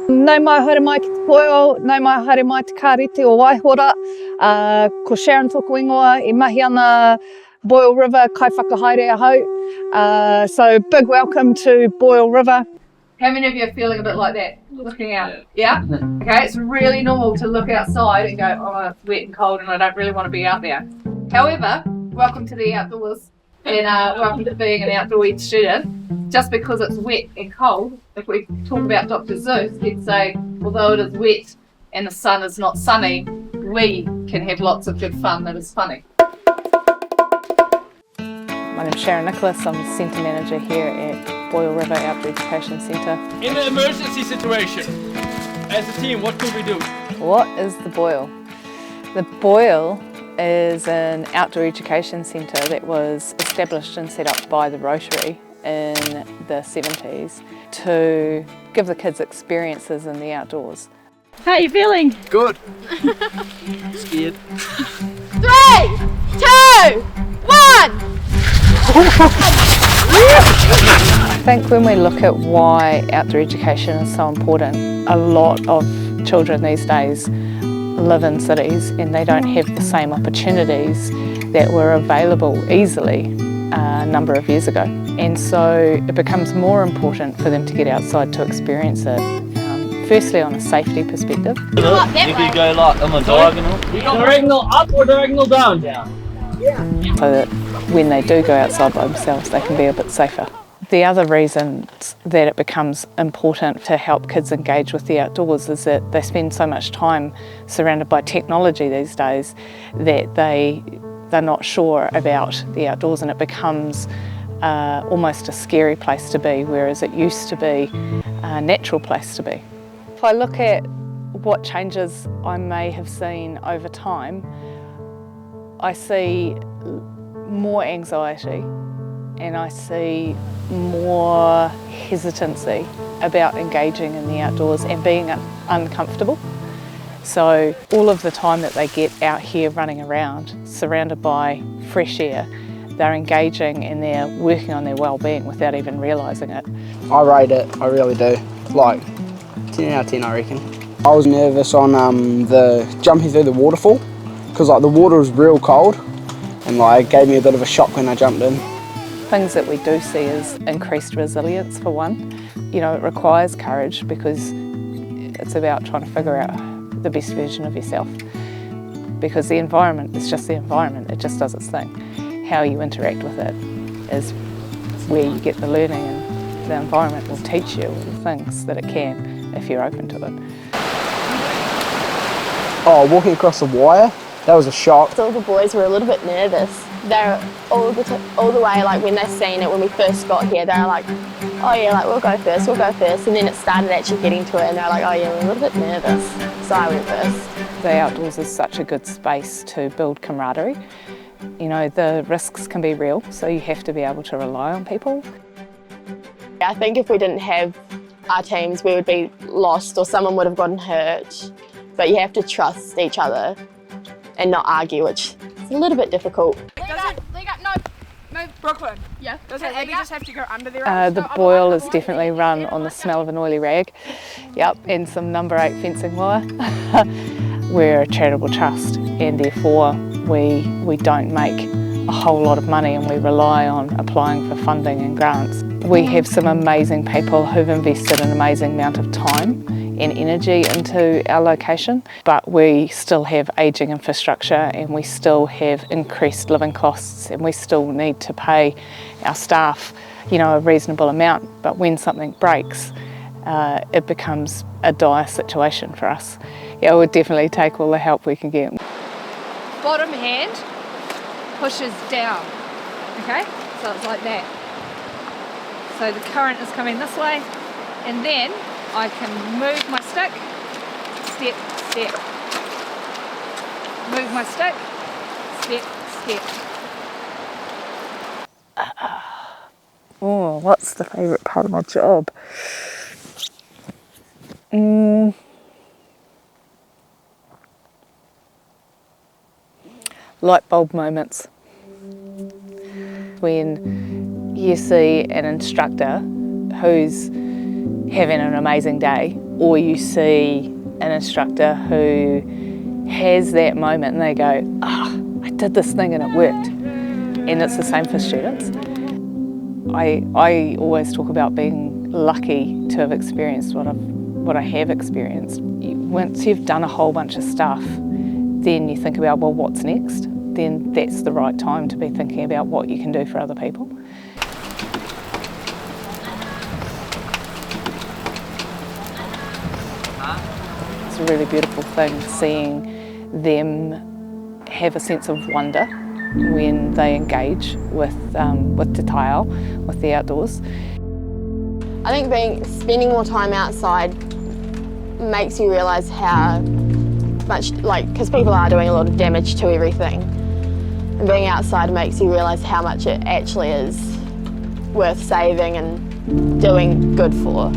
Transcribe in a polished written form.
Nei mai haere mai ki te koeo, nei mai haere mai te kāreti o Waihora. Ko Sharon tōku ingoa, I mahi ana Boyle River, kai whakahaere ahau. So big welcome to Boyle River. How many of you are feeling a bit like that, looking out? Yeah? Okay, it's really normal to look outside and go, oh, it's wet and cold and I don't really want to be out there. However, welcome to the outdoors and welcome to being an outdoor ed student. Just because it's wet and cold, if we talk about Dr. Zeus, he'd say, although it is wet and the sun is not sunny, we can have lots of good fun that is funny. My name's Sharon Nicholas, I'm the Centre Manager here at Boyle River Outdoor Education Centre. In an emergency situation, as a team, what could we do? What is the Boyle? The Boyle is an outdoor education centre that was established and set up by the Rotary in the 70s to give the kids experiences in the outdoors. How are you feeling? Good. Scared. 3, 2, 1! I think when we look at why outdoor education is so important, a lot of children these days live in cities and they don't have the same opportunities that were available easily a number of years ago. And so it becomes more important for them to get outside to experience it. Firstly, on a safety perspective. You could go like on a diagonal. You got diagonal up or diagonal down? So that when they do go outside by themselves, they can be a bit safer. The other reason that it becomes important to help kids engage with the outdoors is that they spend so much time surrounded by technology these days that they're not sure about the outdoors, and it becomes almost a scary place to be, whereas it used to be a natural place to be. If I look at what changes I may have seen over time, I see more anxiety and I see more hesitancy about engaging in the outdoors and being uncomfortable. So all of the time that they get out here running around, surrounded by fresh air, they're engaging and they're working on their well-being without even realising it. I rate it, I really do. Like 10 out of 10 I reckon. I was nervous on the jumping through the waterfall because like the water was real cold and like it gave me a bit of a shock when I jumped in. Things that we do see is increased resilience for one. You know, it requires courage because it's about trying to figure out the best version of yourself, because the environment is just the environment, it just does its thing. How you interact with it is where you get the learning, and the environment will teach you all the things that it can if you're open to it. Oh, walking across the wire, that was a shock. So all the boys were a little bit nervous. They're all the way, like when they've seen it, when we first got here, they're like, oh yeah, like we'll go first. And then it started actually getting to it and they're like, oh yeah, we're a little bit nervous. So I went first. The outdoors is such a good space to build camaraderie. You know, the risks can be real, so you have to be able to rely on people. I think if we didn't have our teams, we would be lost or someone would have gotten hurt. But you have to trust each other and not argue, which is a little bit difficult. Leg up, no. Move. Brooklyn. Yeah. Does it maybe just have to go under there? The Boyle is definitely run on the smell of an oily rag. Yep, and some number 8 fencing wire. We're a charitable trust and therefore we don't make a whole lot of money and we rely on applying for funding and grants. We have some amazing people who've invested an amazing amount of time and energy into our location, but we still have ageing infrastructure and we still have increased living costs and we still need to pay our staff, you know, a reasonable amount. But when something breaks, it becomes a dire situation for us. Yeah, we'll definitely take all the help we can get. Bottom hand pushes down, okay? So it's like that. So the current is coming this way, and then I can move my stick, step, step. Move my stick, step, step. Oh, what's the favourite part of my job? Light bulb moments. When you see an instructor who's having an amazing day or you see an instructor who has that moment and they go, I did this thing and it worked. And it's the same for students. I always talk about being lucky to have experienced what I have experienced. Once you've done a whole bunch of stuff, then you think about, well, what's next? Then that's the right time to be thinking about what you can do for other people. It's a really beautiful thing seeing them have a sense of wonder when they engage with te taiao, with the outdoors. I think spending more time outside makes you realise how much, because people are doing a lot of damage to everything, and being outside makes you realise how much it actually is worth saving and doing good for.